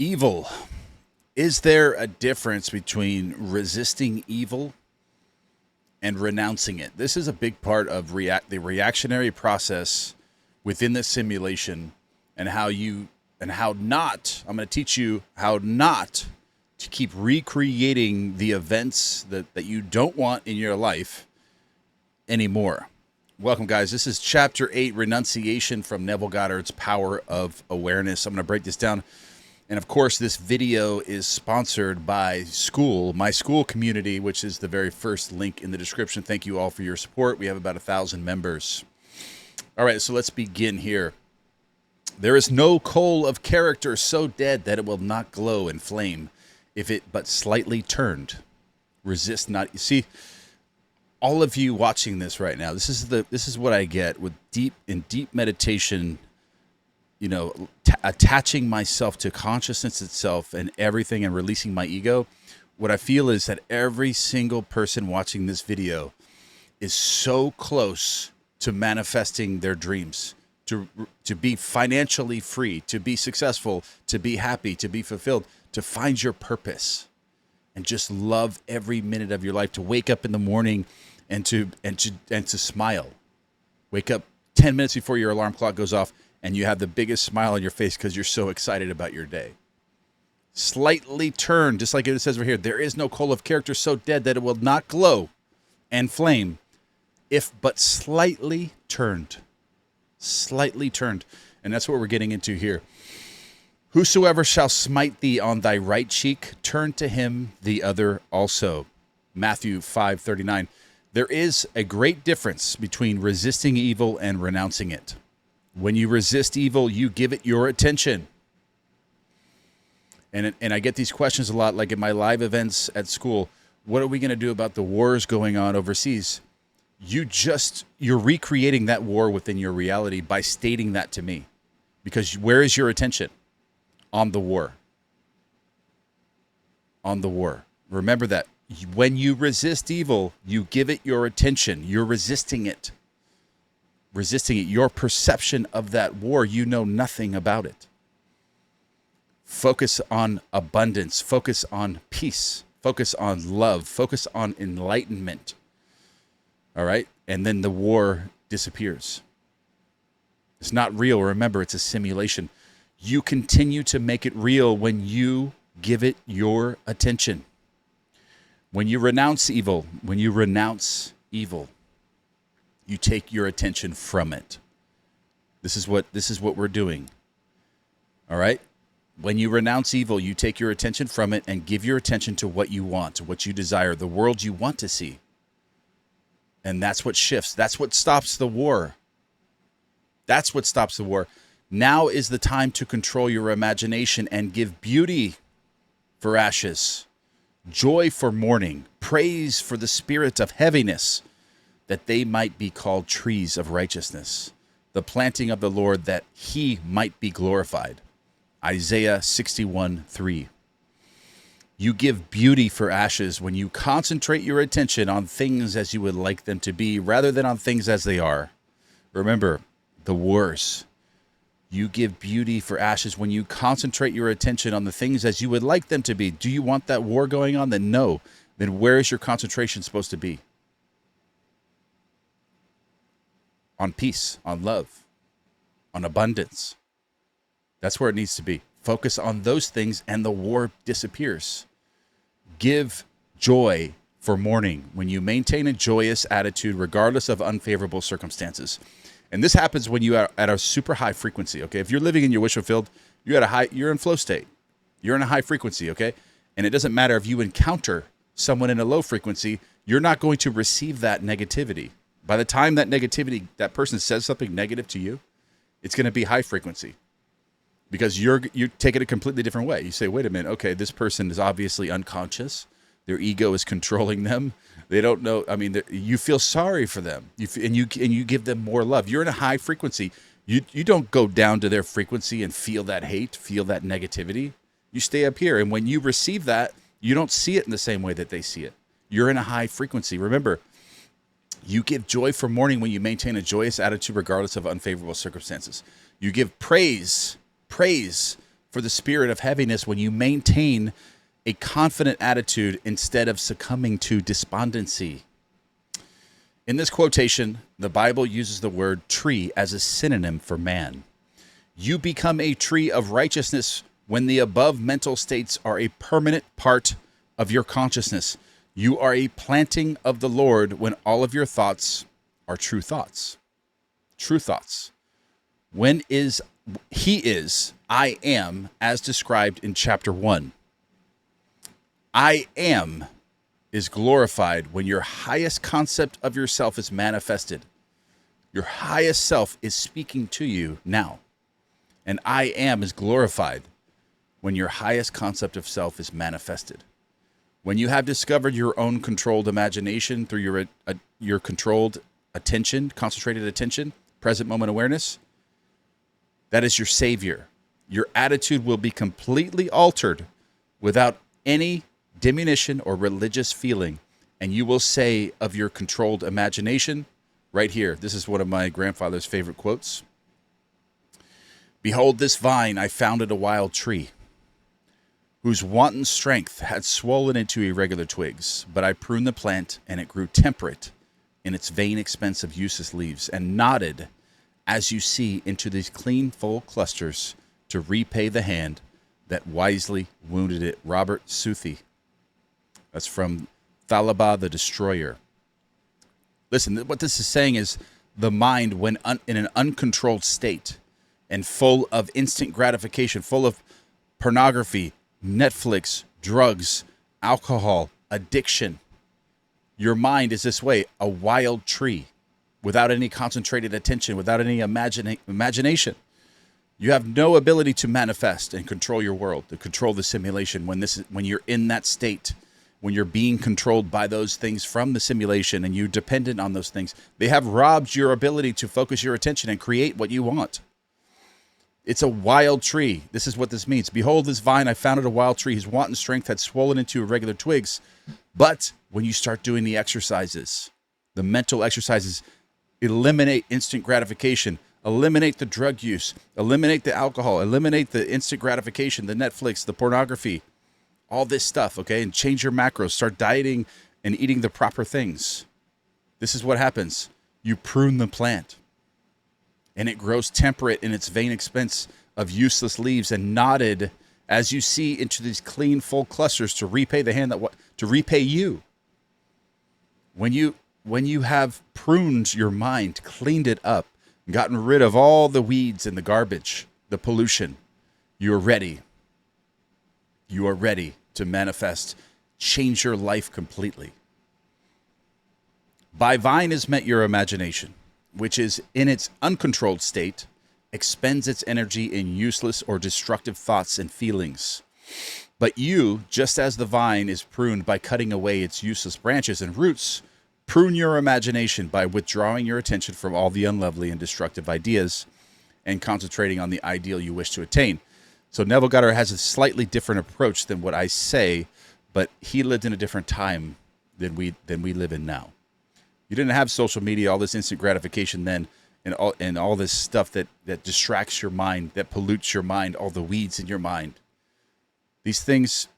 Evil. Is there a difference between resisting evil and renouncing it? This is a big part of the reactionary process within the simulation, and how not. I'm going to teach you how not to keep recreating the events that you don't want in your life anymore. Welcome, guys. This is Chapter 8, Renunciation, from Neville Goddard's Power of Awareness. I'm going to break this down. And of course, this video is sponsored by my school community, which is the very first link in the description. Thank you all for your support. We have about 1,000 members. All right, so let's begin here. There is no coal of character so dead that it will not glow and flame, if it but slightly turned. Resist not. You see, all of you watching this right now, this is what I get with deep meditation. You know, attaching myself to consciousness itself and everything, and releasing my ego. What I feel is that every single person watching this video is so close to manifesting their dreams, to be financially free, to be successful, to be happy, to be fulfilled, to find your purpose, and just love every minute of your life. To wake up in the morning and to smile. Wake up 10 minutes before your alarm clock goes off, and you have the biggest smile on your face because you're so excited about your day. Slightly turned, just like it says right here, there is no coal of character so dead that it will not glow and flame, if but slightly turned. Slightly turned. And that's what we're getting into here. Whosoever shall smite thee on thy right cheek, turn to him the other also. Matthew 5:39. There is a great difference between resisting evil and renouncing it. When you resist evil, you give it your attention. And I get these questions a lot, like in my live events at school. What are we going to do about the wars going on overseas? You're recreating that war within your reality by stating that to me. Because where is your attention? On the war. On the war. Remember that. When you resist evil, you give it your attention. You're resisting it. Your perception of that war, you know nothing about it. Focus on abundance, focus on peace, focus on love, focus on enlightenment. All right? And then the war disappears. It's not real. Remember, it's a simulation. You continue to make it real when you give it your attention. When you renounce evil, you take your attention from it. This is what we're doing. All right? When you renounce evil, you take your attention from it and give your attention to what you want, what you desire, the world you want to see. And that's what shifts. That's what stops the war. That's what stops the war. Now is the time to control your imagination and give beauty for ashes, joy for mourning, praise for the spirit of heaviness, that they might be called trees of righteousness, the planting of the Lord, that he might be glorified. Isaiah 61:3. You give beauty for ashes when you concentrate your attention on things as you would like them to be, rather than on things as they are. Remember, the wars. You give beauty for ashes when you concentrate your attention on the things as you would like them to be. Do you want that war going on? Then no. Then where is your concentration supposed to be? On peace, on love, on abundance. That's where it needs to be. Focus on those things and the war disappears. Give joy for mourning when you maintain a joyous attitude regardless of unfavorable circumstances. And this happens when you are at a super high frequency, okay? If you're living in your wish fulfilled, you're in flow state. You're in a high frequency, okay? And it doesn't matter if you encounter someone in a low frequency, you're not going to receive that negativity. By the time that person says something negative to you, it's going to be high frequency, because you take it a completely different way. You say, wait a minute, okay, this person is obviously unconscious. Their ego is controlling them. They don't know. I mean, you feel sorry for them, and you give them more love. You're in a high frequency. You don't go down to their frequency and feel that hate, feel that negativity. You stay up here, and when you receive that, you don't see it in the same way that they see it. You're in a high frequency. Remember, you give joy for mourning when you maintain a joyous attitude regardless of unfavorable circumstances. You give praise for the spirit of heaviness when you maintain a confident attitude instead of succumbing to despondency. In this quotation, the Bible uses the word tree as a synonym for man. You become a tree of righteousness when the above mental states are a permanent part of your consciousness. You are a planting of the Lord when all of your thoughts are true thoughts. True thoughts. When he is, I am, as described in chapter 1. I am is glorified when your highest concept of yourself is manifested. Your highest self is speaking to you now. And I am is glorified when your highest concept of self is manifested. When you have discovered your own controlled imagination through your controlled attention, concentrated attention, present moment awareness, that is your savior. Your attitude will be completely altered without any diminution or religious feeling. And you will say of your controlled imagination, right here, this is one of my grandfather's favorite quotes. Behold this vine, I founded a wild tree, whose wanton strength had swollen into irregular twigs, but I pruned the plant, and it grew temperate in its vain expense of useless leaves, and nodded, as you see, into these clean, full clusters to repay the hand that wisely wounded it. Robert Southey. That's from Thalaba the Destroyer. Listen, what this is saying is the mind, when in an uncontrolled state and full of instant gratification, full of pornography, Netflix, drugs, alcohol, addiction. Your mind is this way, a wild tree, without any concentrated attention, without any imagination. You have no ability to manifest and control your world, to control the simulation when you're in that state, when you're being controlled by those things from the simulation and you're dependent on those things. They have robbed your ability to focus your attention and create what you want. It's a wild tree. This is what this means. Behold this vine, I founded a wild tree. His wanton strength had swollen into irregular twigs. But when you start doing the exercises, the mental exercises, eliminate instant gratification, eliminate the drug use, eliminate the alcohol, eliminate the instant gratification, the Netflix, the pornography, all this stuff, okay? And change your macros. Start dieting and eating the proper things. This is what happens. You prune the plant, and it grows temperate in its vain expense of useless leaves, and nodded, as you see, into these clean, full clusters to repay the hand to repay you. When you have pruned your mind, cleaned it up, gotten rid of all the weeds and the garbage, the pollution, you are ready. You are ready to manifest, change your life completely. By vine is meant your imagination, which is in its uncontrolled state, expends its energy in useless or destructive thoughts and feelings. But you, just as the vine is pruned by cutting away its useless branches and roots, prune your imagination by withdrawing your attention from all the unlovely and destructive ideas and concentrating on the ideal you wish to attain. So Neville Goddard has a slightly different approach than what I say, but he lived in a different time than we live in now. You didn't have social media, all this instant gratification then, and all this stuff that distracts your mind, that pollutes your mind, all the weeds in your mind. These things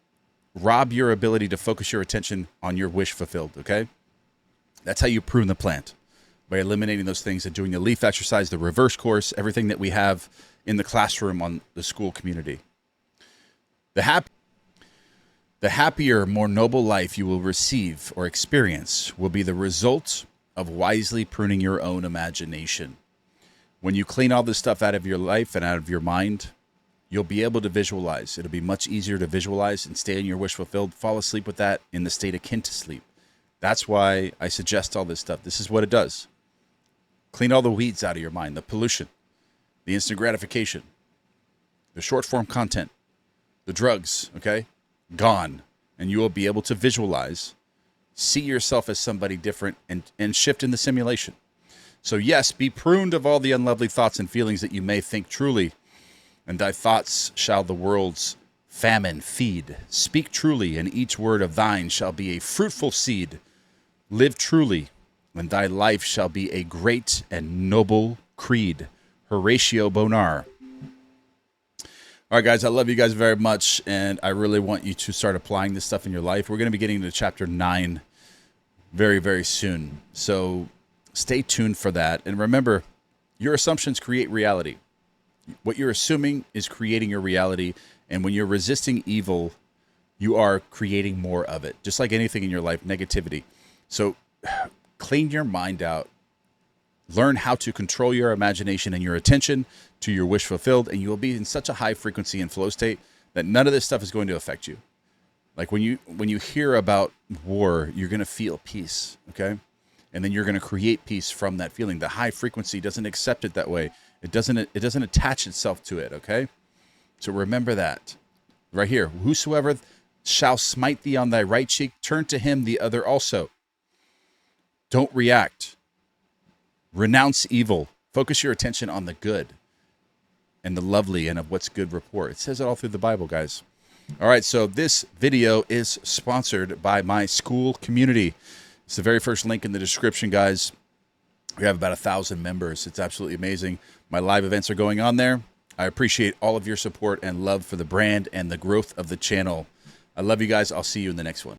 rob your ability to focus your attention on your wish fulfilled, okay? That's how you prune the plant, by eliminating those things and doing the leaf exercise, the reverse course, everything that we have in the classroom on the school community. The happier, more noble life you will receive or experience will be the result of wisely pruning your own imagination. When you clean all this stuff out of your life and out of your mind, you'll be able to visualize. It'll be much easier to visualize and stay in your wish fulfilled. Fall asleep with that in the state akin to sleep. That's why I suggest all this stuff. This is what it does. Clean all the weeds out of your mind, the pollution, the instant gratification, the short form content, the drugs, okay? Gone. And you will be able to visualize, see yourself as somebody different, and shift in the simulation. So yes, be pruned of all the unlovely thoughts and feelings that you may think truly, and thy thoughts shall the world's famine feed. Speak truly, and each word of thine shall be a fruitful seed. Live truly, and thy life shall be a great and noble creed. Horatio Bonar. All right, guys, I love you guys very much, and I really want you to start applying this stuff in your life. We're going to be getting into chapter 9 very, very soon. So stay tuned for that. And remember, your assumptions create reality. What you're assuming is creating your reality. And when you're resisting evil, you are creating more of it. Just like anything in your life, negativity. So clean your mind out. Learn how to control your imagination and your attention to your wish fulfilled, and you will be in such a high frequency and flow state that none of this stuff is going to affect you. Like when you hear about war, you're going to feel peace, okay? And then you're going to create peace from that feeling. The high frequency doesn't accept it that way. It doesn't attach itself to it, okay? So remember that. Right here, whosoever shall smite thee on thy right cheek, turn to him the other also. Don't react. Renounce evil. Focus your attention on the good and the lovely and of what's good report. It says it all through the Bible, guys. All right, so this video is sponsored by my school community. It's the very first link in the description, guys. We have about 1,000 members. It's absolutely amazing. My live events are going on there. I appreciate all of your support and love for the brand and the growth of the channel. I love you guys. I'll see you in the next one.